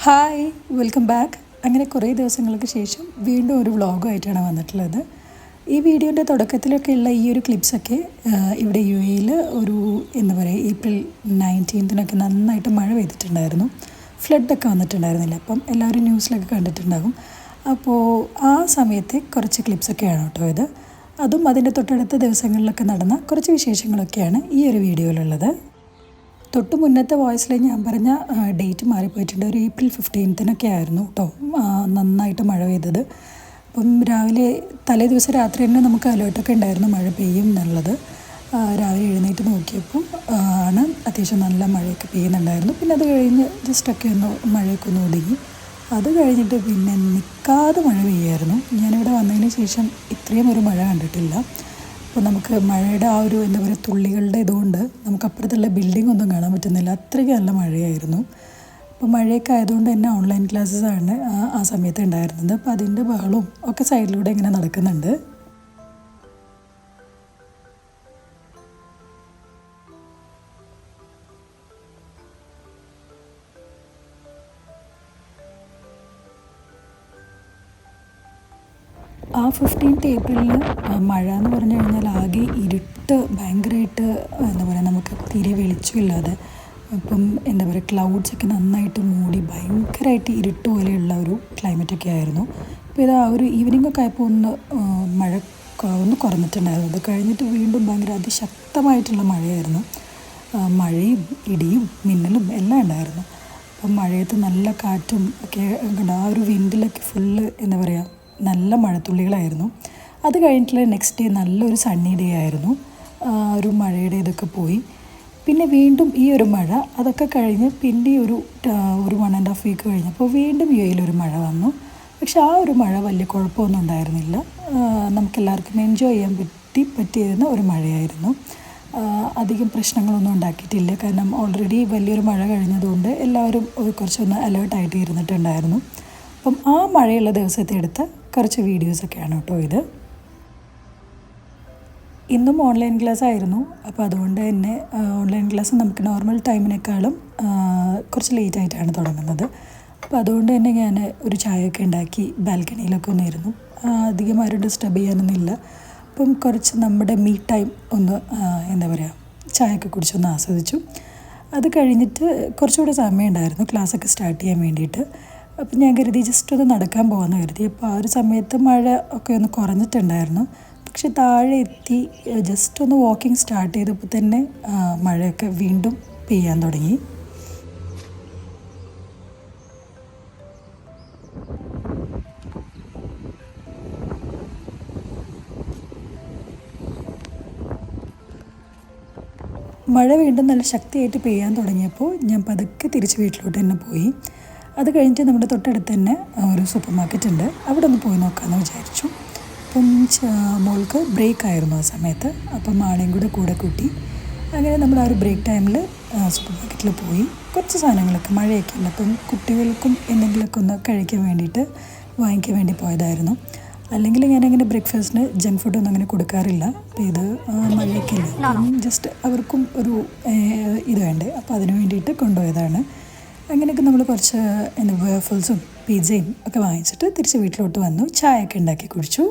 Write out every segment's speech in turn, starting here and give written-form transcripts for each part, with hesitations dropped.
Hi, welcome back. അങ്ങനെ കുറേ ദിവസങ്ങൾക്ക് ശേഷം വീണ്ടും ഒരു വ്ളോഗുമായിട്ടാണ് വന്നിട്ടുള്ളത്. ഈ വീഡിയോൻ്റെ തുടക്കത്തിലൊക്കെയുള്ള ഈ ഒരു ക്ലിപ്സൊക്കെ ഇവിടെ യു എയിൽ ഒരു എന്താ പറയുക ഏപ്രിൽ 19 നന്നായിട്ട് മഴ പെയ്തിട്ടുണ്ടായിരുന്നു. ഫ്ലഡൊക്കെ വന്നിട്ടുണ്ടായിരുന്നില്ല. അപ്പം എല്ലാവരും ന്യൂസിലൊക്കെ കണ്ടിട്ടുണ്ടാകും. അപ്പോൾ ആ സമയത്തെ കുറച്ച് ക്ലിപ്സൊക്കെയാണ് കേട്ടോ ഇത്. അതും അതിൻ്റെ തൊട്ടടുത്ത ദിവസങ്ങളിലൊക്കെ നടന്ന കുറച്ച് വിശേഷങ്ങളൊക്കെയാണ് ഈ ഒരു വീഡിയോയിലുള്ളത്. തൊട്ട് മുന്നത്തെ വോയിസിൽ ഞാൻ പറഞ്ഞ ഡേറ്റ് മാറിപ്പോയിട്ടുണ്ട്. ഒരു ഏപ്രിൽ 15 ആയിരുന്നു കേട്ടോ നന്നായിട്ട് മഴ പെയ്തത്. അപ്പം രാവിലെ തലേ ദിവസം രാത്രി തന്നെ നമുക്ക് അലേർട്ടൊക്കെ ഉണ്ടായിരുന്നു മഴ പെയ്യും എന്നുള്ളത്. രാവിലെ എഴുന്നേറ്റ് നോക്കിയപ്പോൾ ആണ് അത്യാവശ്യം നല്ല മഴയൊക്കെ പെയ്യുന്നുണ്ടായിരുന്നു. പിന്നെ അത് കഴിഞ്ഞ് ജസ്റ്റൊക്കെ മഴയൊക്കെ ഒന്ന് ഒതുങ്ങി. അത് കഴിഞ്ഞിട്ട് പിന്നെ നിൽക്കാതെ മഴ പെയ്യായിരുന്നു. ഞാനിവിടെ വന്നതിന് ശേഷം ഇത്രയും ഒരു മഴ കണ്ടിട്ടില്ല. അപ്പോൾ നമുക്ക് മഴയുടെ ആ ഒരു എന്താ പറയുക തുള്ളികളുടെ ഇതുകൊണ്ട് നമുക്ക് അപ്പുറത്തുള്ള ബിൽഡിംഗ് ഒന്നും കാണാൻ പറ്റുന്നില്ല. അത്രയ്ക്ക് നല്ല മഴയായിരുന്നു. അപ്പോൾ മഴയൊക്കെ ആയതുകൊണ്ട് തന്നെ ഓൺലൈൻ ക്ലാസ്സസാണ് ആ സമയത്ത് ഉണ്ടായിരുന്നത്. അപ്പോൾ അതിൻ്റെ ബഹളവും ഒക്കെ സൈഡിലൂടെ ഇങ്ങനെ നടക്കുന്നുണ്ട്. ആ 15 ഏപ്രിലിൽ മഴ എന്ന് പറഞ്ഞു കഴിഞ്ഞാൽ ആകെ ഇരുട്ട് ഭയങ്കരമായിട്ട് എന്താ പറയുക നമുക്ക് തീരെ വെളിച്ചമില്ലാതെ ഇപ്പം എന്താ പറയുക ക്ലൗഡ്സൊക്കെ നന്നായിട്ട് മൂടി ഭയങ്കരമായിട്ട് ഇരുട്ട് പോലെയുള്ള ഒരു ക്ലൈമറ്റൊക്കെ ആയിരുന്നു. അപ്പോൾ ഇത് ആ ഒരു ഈവനിങ് ഒക്കെ ആയപ്പോൾ മഴ ഒന്ന് കുറഞ്ഞിട്ടുണ്ടായിരുന്നു. അത് കഴിഞ്ഞിട്ട് വീണ്ടും ഭയങ്കര അതിശക്തമായിട്ടുള്ള മഴയായിരുന്നു. മഴയും ഇടിയും മിന്നലും എല്ലാം ഉണ്ടായിരുന്നു. അപ്പം മഴയത്ത് നല്ല കാറ്റും ഒക്കെ ആ ഒരു വിൻഡിലൊക്കെ ഫുള്ള് എന്താ പറയുക നല്ല മഴത്തുള്ളികളായിരുന്നു. അത് കഴിഞ്ഞിട്ടുള്ള നെക്സ്റ്റ് ഡേ നല്ലൊരു സണ്ണി ഡേ ആയിരുന്നു. ഒരു മഴയുടെ ഇതൊക്കെ പോയി. പിന്നെ വീണ്ടും ഈ ഒരു മഴ അതൊക്കെ കഴിഞ്ഞ് പിന്നെ ഒരു 1.5 വീക്ക് കഴിഞ്ഞപ്പോൾ വീണ്ടും യു എയിലൊരു മഴ വന്നു. പക്ഷെ ആ ഒരു മഴ വലിയ കുഴപ്പമൊന്നും ഉണ്ടായിരുന്നില്ല. നമുക്കെല്ലാവർക്കും എൻജോയ് ചെയ്യാൻ പറ്റിയിരുന്ന ഒരു മഴയായിരുന്നു. അധികം പ്രശ്നങ്ങളൊന്നും ഉണ്ടാക്കിയിട്ടില്ല. കാരണം ഓൾറെഡി വലിയൊരു മഴ കഴിഞ്ഞതുകൊണ്ട് എല്ലാവരും കുറച്ചൊന്ന് അലേർട്ടായിട്ട് ഇരുന്നിട്ടുണ്ടായിരുന്നു. അപ്പം ആ മഴയുള്ള ദിവസത്തെ എടുത്ത കുറച്ച് വീഡിയോസൊക്കെയാണ് കേട്ടോ ഇത്. ഇന്നും ഓൺലൈൻ ക്ലാസ് ആയിരുന്നു. അപ്പോൾ അതുകൊണ്ട് തന്നെ ഓൺലൈൻ ക്ലാസ് നമുക്ക് നോർമൽ ടൈമിനേക്കാളും കുറച്ച് ലേറ്റായിട്ടാണ് തുടങ്ങുന്നത്. അപ്പോൾ അതുകൊണ്ട് തന്നെ ഞാൻ ഒരു ചായയൊക്കെ ഉണ്ടാക്കി ബാൽക്കണിയിലൊക്കെ ഒന്നിരുന്നു. അധികം ആരും ഡിസ്റ്റർബ് ചെയ്യാനൊന്നുമില്ല. അപ്പം കുറച്ച് നമ്മുടെ മീ ടൈം ഒന്ന് എന്താ പറയുക ചായയൊക്കെ കുടിച്ചൊന്ന് ആസ്വദിച്ചു. അത് കഴിഞ്ഞിട്ട് കുറച്ചുകൂടെ സമയം ഉണ്ടായിരുന്നു ക്ലാസ്സൊക്കെ സ്റ്റാർട്ട് ചെയ്യാൻ വേണ്ടിയിട്ട്. അപ്പം ഞാൻ കരുതി ജസ്റ്റ് ഒന്ന് നടക്കാൻ പോകാമെന്ന് കരുതി. അപ്പോൾ ആ ഒരു സമയത്ത് മഴ ഒക്കെ ഒന്ന് കുറഞ്ഞിട്ടുണ്ടായിരുന്നു. പക്ഷെ താഴെ എത്തി ജസ്റ്റ് ഒന്ന് വാക്കിംഗ് സ്റ്റാർട്ട് ചെയ്തപ്പോൾ തന്നെ മഴയൊക്കെ വീണ്ടും പെയ്യാൻ തുടങ്ങി. മഴ വീണ്ടും നല്ല ശക്തിയായിട്ട് പെയ്യാൻ തുടങ്ങിയപ്പോൾ ഞാൻ പതുക്കെ തിരിച്ച് വീട്ടിലോട്ട് തന്നെ പോയി. അത് കഴിഞ്ഞിട്ട് നമ്മുടെ തൊട്ടടുത്ത് തന്നെ ഒരു സൂപ്പർ മാർക്കറ്റ് ഉണ്ട്. അവിടെ ഒന്ന് പോയി നോക്കാമെന്ന് വിചാരിച്ചു. അപ്പം മോൾക്ക് ബ്രേക്ക് ആയിരുന്നു ആ സമയത്ത്. അപ്പം ആളെയും കൂടെ കൂട്ടി അങ്ങനെ നമ്മൾ ആ ഒരു ബ്രേക്ക് ടൈമിൽ സൂപ്പർ മാർക്കറ്റിൽ പോയി കുറച്ച് സാധനങ്ങളൊക്കെ മഴയൊക്കെ ഇല്ല അപ്പം കുട്ടികൾക്കും എന്തെങ്കിലുമൊക്കെ ഒന്ന് കഴിക്കാൻ വേണ്ടിയിട്ട് വാങ്ങിക്കാൻ വേണ്ടി പോയതായിരുന്നു. അല്ലെങ്കിൽ ഞാനങ്ങനെ ബ്രേക്ക്ഫാസ്റ്റിന് ജങ്ക് ഫുഡൊന്നും അങ്ങനെ കൊടുക്കാറില്ല. അപ്പോൾ ഇത് മഴയൊക്കെ ഇല്ല ജസ്റ്റ് അവർക്കും ഒരു ഇത് വേണ്ടേ അപ്പോൾ അതിന് വേണ്ടിയിട്ട് കൊണ്ടുപോയതാണ്. അങ്ങനെയൊക്കെ നമ്മൾ കുറച്ച് വേഫിൾസും പിസ്സയും ഒക്കെ വാങ്ങിച്ചിട്ട് തിരിച്ച് വീട്ടിലോട്ട് വന്നു. ചായയൊക്കെ ഉണ്ടാക്കി കുടിച്ചു.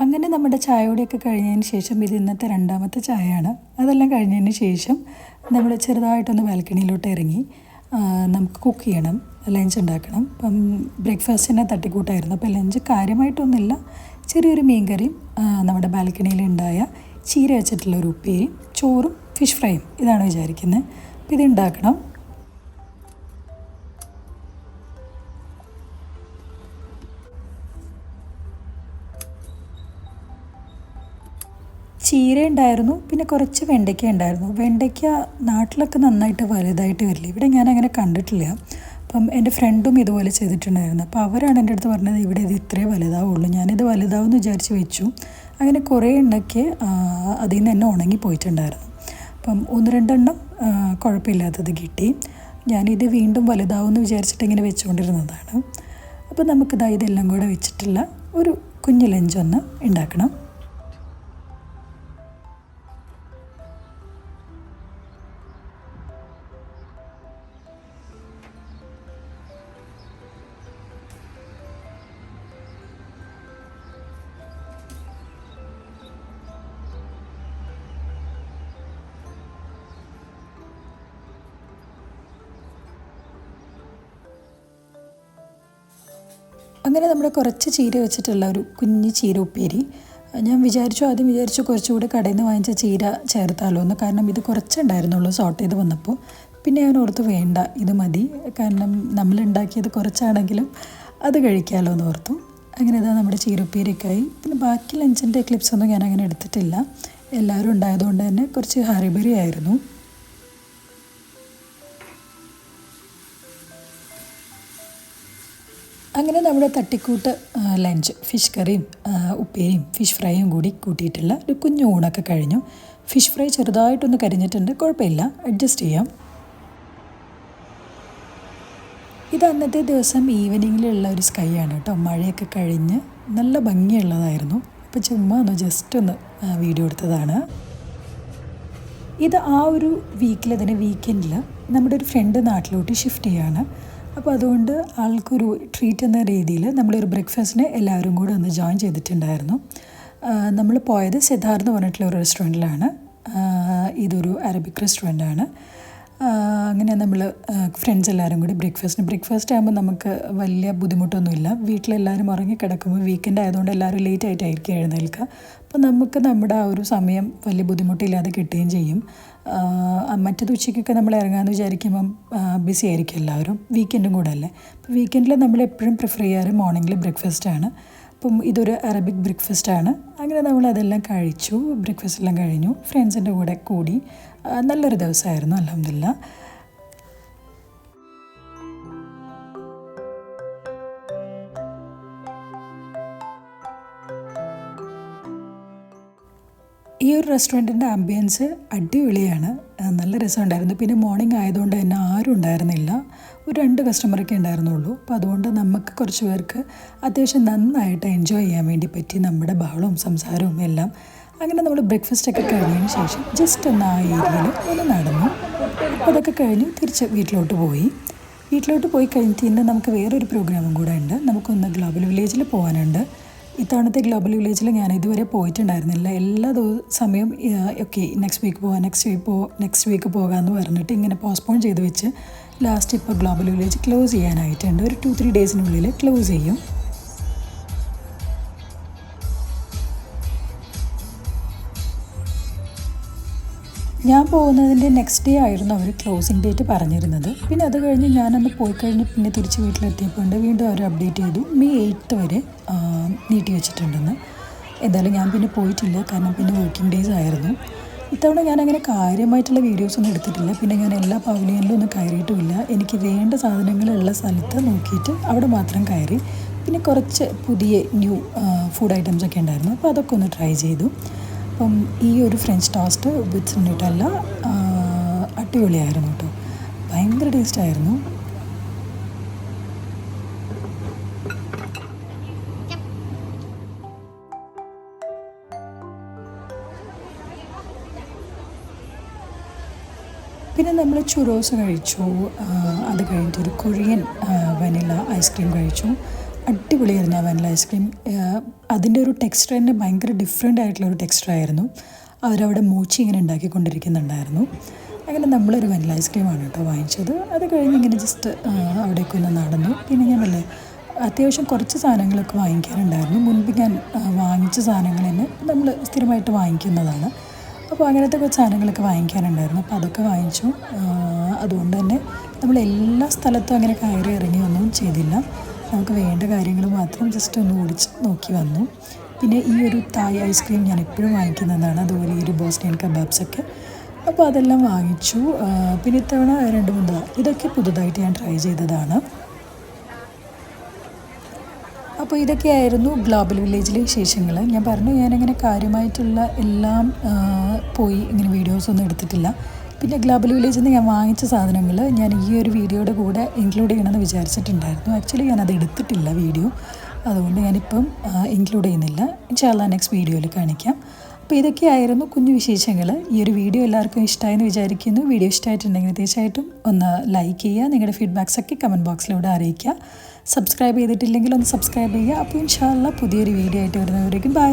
അങ്ങനെ നമ്മുടെ ചായയോടെയൊക്കെ കഴിഞ്ഞതിന് ശേഷം ഇത് ഇന്നത്തെ രണ്ടാമത്തെ ചായയാണ്. അതെല്ലാം കഴിഞ്ഞതിന് ശേഷം നമ്മൾ ചെറുതായിട്ടൊന്ന് ബാൽക്കണിയിലോട്ട് ഇറങ്ങി. നമുക്ക് കുക്ക് ചെയ്യണം, ലഞ്ച് ഉണ്ടാക്കണം. അപ്പം ബ്രേക്ക്ഫാസ്റ്റിനെ തട്ടിക്കൂട്ടായിരുന്നു. അപ്പോൾ ലഞ്ച് കാര്യമായിട്ടൊന്നുമില്ല. ചെറിയൊരു മീൻ കറിയും നമ്മുടെ ബാൽക്കണിയിൽ ഉണ്ടായ ചീര വെച്ചിട്ടുള്ള ഒരു ഉപ്പേരിയും ചോറും ഫിഷ് ഫ്രൈയും ഇതാണ് വിചാരിക്കുന്നത്. അപ്പോൾ ഇത് ഉണ്ടാക്കണം. ചീര ഉണ്ടായിരുന്നു, പിന്നെ കുറച്ച് വെണ്ടയ്ക്ക ഉണ്ടായിരുന്നു. വെണ്ടയ്ക്ക നാട്ടിലൊക്കെ നന്നായിട്ട് വലുതായിട്ട് വരില്ല. ഇവിടെ ഞാൻ അങ്ങനെ കണ്ടിട്ടില്ല. അപ്പം എൻ്റെ ഫ്രണ്ടും ഇതുപോലെ ചെയ്തിട്ടുണ്ടായിരുന്നു. അപ്പോൾ അവരാണ് എൻ്റെ അടുത്ത് പറഞ്ഞത് ഇവിടെ ഇത് ഇത്രേ വലുതാവുള്ളൂ. ഞാനിത് വലുതാവുമെന്ന് വിചാരിച്ച് വെച്ചു. അങ്ങനെ കുറേ എണ്ണയ്ക്ക് അതിൽ നിന്ന് തന്നെ ഉണങ്ങി പോയിട്ടുണ്ടായിരുന്നു. അപ്പം 1-2 കുഴപ്പമില്ലാത്തത് കിട്ടി. ഞാനിത് വീണ്ടും വലുതാവുമെന്ന് വിചാരിച്ചിട്ട് ഇങ്ങനെ വെച്ചുകൊണ്ടിരുന്നതാണ്. അപ്പോൾ നമുക്കിതാ ഇതെല്ലാം കൂടെ വെച്ചിട്ടുള്ള ഒരു കുഞ്ഞു ലഞ്ചൊന്ന് ഉണ്ടാക്കണം. അങ്ങനെ നമ്മൾ കുറച്ച് ചീര വെച്ചിട്ടുള്ള ഒരു കുഞ്ഞ് ചീര ഉപ്പേരി. ഞാൻ ആദ്യം വിചാരിച്ചു കുറച്ചുകൂടി കടയിൽ നിന്ന് വാങ്ങിച്ച ചീര ചേർത്താലോ എന്ന്. കാരണം ഇത് കുറച്ചുണ്ടായിരുന്നുള്ളൂ സോർട്ട് ചെയ്ത് വന്നപ്പോൾ. പിന്നെ ഞാൻ ഓർത്ത് വേണ്ട, ഇത് മതി, കാരണം നമ്മളുണ്ടാക്കിയത് കുറച്ചാണെങ്കിലും അത് കഴിക്കാമല്ലോ എന്ന് ഓർത്തു. അങ്ങനെ ഇതാ നമ്മുടെ ചീര ഉപ്പേരിയൊക്കെയായി. പിന്നെ ബാക്കി ലഞ്ചിൻ്റെ ക്ലിപ്സൊന്നും ഞാൻ അങ്ങനെ എടുത്തിട്ടില്ല. എല്ലാവരും ഉണ്ടായതുകൊണ്ട് തന്നെ കുറച്ച് ഹറിബറി ആയിരുന്നു. അങ്ങനെ നമ്മുടെ തട്ടിക്കൂട്ട് ലഞ്ച് ഫിഷ് കറിയും ഉപ്പേരിയും ഫിഷ് ഫ്രൈയും കൂടി കൂട്ടിയിട്ടുള്ള ഒരു കുഞ്ഞു ഊണൊക്കെ കഴിഞ്ഞു. ഫിഷ് ഫ്രൈ ചെറുതായിട്ടൊന്ന് കരിഞ്ഞിട്ടുണ്ട്, കുഴപ്പമില്ല, അഡ്ജസ്റ്റ് ചെയ്യാം. ഇത് അന്നത്തെ ദിവസം ഈവനിങ്ങിലുള്ള ഒരു സ്കൈ ആണ് കേട്ടോ. മഴയൊക്കെ കഴിഞ്ഞ് നല്ല ഭംഗിയുള്ളതായിരുന്നു. അപ്പോൾ ചുമ്മാ ഒന്ന് ജസ്റ്റ് ഒന്ന് വീഡിയോ എടുത്തതാണ്. ഇത് ആ ഒരു വീക്കിൽ തന്നെ വീക്കെൻഡിൽ നമ്മുടെ ഒരു ഫ്രണ്ട് നാട്ടിലോട്ട് ഷിഫ്റ്റ് ചെയ്യാണ്. അപ്പോൾ അതുകൊണ്ട് ആൾക്കൊരു ട്രീറ്റ് എന്ന രീതിയിൽ നമ്മളൊരു ബ്രേക്ക്ഫാസ്റ്റിന് എല്ലാവരും കൂടെ ഒന്ന് ജോയിൻ ചെയ്തിട്ടുണ്ടായിരുന്നു. നമ്മൾ പോയത് സിദ്ധാർത്ഥ് എന്ന് പറഞ്ഞിട്ടുള്ള ഒരു റെസ്റ്റോറൻറ്റിലാണ്. ഇതൊരു അറബിക് റെസ്റ്റോറൻ്റാണ്. അങ്ങനെ നമ്മൾ ഫ്രണ്ട്സ് എല്ലാവരും കൂടി ബ്രേക്ക്ഫാസ്റ്റ് ആകുമ്പോൾ നമുക്ക് വലിയ ബുദ്ധിമുട്ടൊന്നുമില്ല. വീട്ടിലെല്ലാവരും ഉറങ്ങി കിടക്കുമ്പോൾ വീക്കെൻഡ് ആയതുകൊണ്ട് എല്ലാവരും ലേറ്റ് ആയിട്ടായിരിക്കും എഴുന്നേൽക്കുക. അപ്പോൾ നമുക്ക് നമ്മുടെ ആ ഒരു സമയം വലിയ ബുദ്ധിമുട്ടില്ലാതെ കിട്ടുകയും ചെയ്യും. മറ്റേത് ഉച്ചയ്ക്കൊക്കെ നമ്മൾ ഇറങ്ങാമെന്ന് വിചാരിക്കുമ്പം ബിസി ആയിരിക്കും എല്ലാവരും, വീക്കെൻഡും കൂടെ അല്ലേ. അപ്പോൾ വീക്കെൻഡിൽ നമ്മൾ എപ്പോഴും പ്രിഫർ ചെയ്യാറ് മോർണിംഗിൽ ബ്രേക്ക്ഫാസ്റ്റാണ്. അപ്പം ഇതൊരു അറബിക് ബ്രേക്ക്ഫാസ്റ്റാണ്. അങ്ങനെ നമ്മൾ അതെല്ലാം കഴിച്ചു, ബ്രേക്ക്ഫാസ്റ്റ് എല്ലാം കഴിഞ്ഞു, ഫ്രണ്ട്സിൻ്റെ കൂടെ കൂടി. നല്ലൊരു ദിവസമായിരുന്നു, അൽഹംദുലില്ലാ. ഈ ഒരു റെസ്റ്റോറൻറ്റിൻ്റെ ആംബിയൻസ് അടിപൊളിയാണ്, നല്ല രസമുണ്ടായിരുന്നു. പിന്നെ മോർണിംഗ് ആയതുകൊണ്ട് തന്നെ ആരും ഉണ്ടായിരുന്നില്ല, ഒരു 2 കസ്റ്റമറൊക്കെ ഉണ്ടായിരുന്നുള്ളൂ. അപ്പോൾ അതുകൊണ്ട് നമുക്ക് കുറച്ച് പേർക്ക് അത്യാവശ്യം നന്നായിട്ട് എൻജോയ് ചെയ്യാൻ വേണ്ടി പറ്റി, നമ്മുടെ ബഹളവും സംസാരവും എല്ലാം. അങ്ങനെ നമ്മൾ ബ്രേക്ക്ഫാസ്റ്റൊക്കെ കഴിഞ്ഞതിന് ശേഷം ജസ്റ്റ് ഒന്ന് ആ ഏരിയയിൽ ഒന്ന് നടന്നു. അപ്പോൾ അതൊക്കെ കഴിഞ്ഞ് തിരിച്ച് വീട്ടിലോട്ട് പോയി കഴിഞ്ഞിട്ട് ഇന്ന് നമുക്ക് വേറൊരു പ്രോഗ്രാമും കൂടെ ഉണ്ട്. നമുക്കൊന്ന് ഗ്ലോബൽ വില്ലേജിൽ പോകാനുണ്ട്. ഇത്തവണത്തെ ഗ്ലോബൽ വില്ലേജിൽ ഞാൻ ഇതുവരെ പോയിട്ടുണ്ടായിരുന്നില്ല. എല്ലാ സമയം ഓക്കെ നെക്സ്റ്റ് വീക്ക് പോകാമെന്ന് പറഞ്ഞിട്ട് ഇങ്ങനെ പോസ്റ്റ്പോൺ ചെയ്ത് വെച്ച് ലാസ്റ്റ് ഇപ്പോൾ ഗ്ലോബൽ വില്ലേജ് ക്ലോസ് ചെയ്യാനായിട്ടുണ്ട്. ഒരു 2-3 ഡേയ്സിനുള്ളിൽ ക്ലോസ് ചെയ്യും. ഞാൻ പോകുന്നതിൻ്റെ നെക്സ്റ്റ് ഡേ ആയിരുന്നു അവർ ക്ലോസിംഗ് ഡേറ്റ് പറഞ്ഞിരുന്നത്. പിന്നെ അത് കഴിഞ്ഞ് ഞാനന്ന് പോയി കഴിഞ്ഞ് പിന്നെ തിരിച്ച് വീട്ടിലെത്തിയപ്പോൾ വീണ്ടും അവർ അപ്ഡേറ്റ് ചെയ്തു, May 8 വരെ നീട്ടി വെച്ചിട്ടുണ്ടെന്ന്. എന്തായാലും ഞാൻ പിന്നെ പോയിട്ടില്ല, കാരണം പിന്നെ വർക്കിംഗ് ഡേയ്സ് ആയിരുന്നു. ഇത്തവണ ഞാനങ്ങനെ കാര്യമായിട്ടുള്ള വീഡിയോസൊന്നും എടുത്തിട്ടില്ല. പിന്നെ ഞാൻ എല്ലാ പവലിയനിലും ഒന്നും കയറിയിട്ടുമില്ല. എനിക്ക് വേണ്ട സാധനങ്ങളുള്ള സ്ഥലത്ത് നോക്കിയിട്ട് അവിടെ മാത്രം കയറി. പിന്നെ കുറച്ച് പുതിയ ന്യൂ ഫുഡ് ഐറ്റംസൊക്കെ ഉണ്ടായിരുന്നു, അപ്പോൾ അതൊക്കെ ഒന്ന് ട്രൈ ചെയ്തു. അപ്പം ഈ ഒരു ഫ്രഞ്ച് ടോസ്റ്റ് വിത്ത് ന്യൂട്ടല്ല അടിപൊളിയായിരുന്നു കേട്ടോ, ഭയങ്കര ടേസ്റ്റായിരുന്നു. പിന്നെ നമ്മൾ ചുരോസ് കഴിച്ചു. അത് കഴിഞ്ഞിട്ട് ഒരു കൊറിയൻ വനില ഐസ്ക്രീം കഴിച്ചു. അടിപൊളിയായിരുന്നു ആ വനില ഐസ്ക്രീം. അതിൻ്റെ ഒരു ടെക്സ്ചർ തന്നെ ഭയങ്കര ഡിഫറെൻ്റ് ആയിട്ടുള്ളൊരു ടെക്സ്ചറായിരുന്നു. അവരവിടെ മൂച്ചി ഇങ്ങനെ ഉണ്ടാക്കിക്കൊണ്ടിരിക്കുന്നുണ്ടായിരുന്നു. അങ്ങനെ നമ്മളൊരു വനില ഐസ്ക്രീമാണ് കേട്ടോ വാങ്ങിച്ചത്. അത് കഴിഞ്ഞ് ഇങ്ങനെ ജസ്റ്റ് അവിടേക്ക് ഒന്ന് നടന്നു. പിന്നെ ഞാനല്ലേ അത്യാവശ്യം കുറച്ച് സാധനങ്ങളൊക്കെ വാങ്ങിക്കാനുണ്ടായിരുന്നു. മുൻപ് ഞാൻ വാങ്ങിച്ച സാധനങ്ങൾ തന്നെ നമ്മൾ സ്ഥിരമായിട്ട് വാങ്ങിക്കുന്നതാണ്. അപ്പോൾ അങ്ങനത്തെ കുറച്ച് സാധനങ്ങളൊക്കെ വാങ്ങിക്കാനുണ്ടായിരുന്നു. അപ്പോൾ അതൊക്കെ വാങ്ങിച്ചു. അതുകൊണ്ട് തന്നെ നമ്മൾ എല്ലാ സ്ഥലത്തും അങ്ങനെ കയറി ഇറങ്ങി ഒന്നും ചെയ്തില്ല. നമുക്ക് വേണ്ട കാര്യങ്ങൾ മാത്രം ജസ്റ്റ് ഒന്ന് ഓടിച്ച് നോക്കി വന്നു. പിന്നെ ഈ ഒരു തായ് ഐസ്ക്രീം ഞാൻ എപ്പോഴും വാങ്ങിക്കുന്നതാണ്, അതുപോലെ ഈ ഒരു ബോസ്നിയൻ കബാബ്സൊക്കെ. അപ്പോൾ അതെല്ലാം വാങ്ങിച്ചു. പിന്നെ ഇത്തവണ 2-3 ഇതൊക്കെ പുതുതായിട്ട് ഞാൻ ട്രൈ ചെയ്തതാണ്. അപ്പോൾ ഇതൊക്കെയായിരുന്നു ഗ്ലോബൽ വില്ലേജിലെ വിശേഷങ്ങൾ. ഞാൻ പറഞ്ഞു ഞാനങ്ങനെ കാര്യമായിട്ടുള്ള എല്ലാം പോയി ഇങ്ങനെ വീഡിയോസൊന്നും എടുത്തിട്ടില്ല. പിന്നെ ഗ്ലോബൽ വില്ലേജിൽ നിന്ന് ഞാൻ വാങ്ങിച്ച സാധനങ്ങൾ ഞാൻ ഈ ഒരു വീഡിയോയുടെ കൂടെ ഇൻക്ലൂഡ് ചെയ്യണമെന്ന് വിചാരിച്ചിട്ടുണ്ടായിരുന്നു. ആക്ച്വലി ഞാനത് എടുത്തിട്ടില്ല വീഡിയോ, അതുകൊണ്ട് ഞാനിപ്പം ഇൻക്ലൂഡ് ചെയ്യുന്നില്ല. ഇൻഷാ അല്ലാഹ് നെക്സ്റ്റ് വീഡിയോയിൽ കാണിക്കാം. അപ്പോൾ ഇതൊക്കെയായിരുന്നു കുഞ്ഞു വിശേഷങ്ങൾ. ഈ ഒരു വീഡിയോ എല്ലാവർക്കും ഇഷ്ടമായെന്ന് വിചാരിക്കുന്നു. വീഡിയോ ഇഷ്ടമായിട്ടുണ്ടെങ്കിൽ തീർച്ചയായിട്ടും ഒന്ന് ലൈക്ക് ചെയ്യുക, നിങ്ങളുടെ ഫീഡ്ബാക്സൊക്കെ കമൻറ്റ് ബോക്സിലൂടെ അറിയിക്കുക. സബ്സ്ക്രൈബ് ചെയ്തിട്ടില്ലെങ്കിൽ ഒന്ന് സബ്സ്ക്രൈബ് ചെയ്യുക. അപ്പോൾ ഇൻഷാ അല്ലാഹ് പുതിയൊരു വീഡിയോ ആയിട്ട് വരുന്നവരേക്കും ബൈ.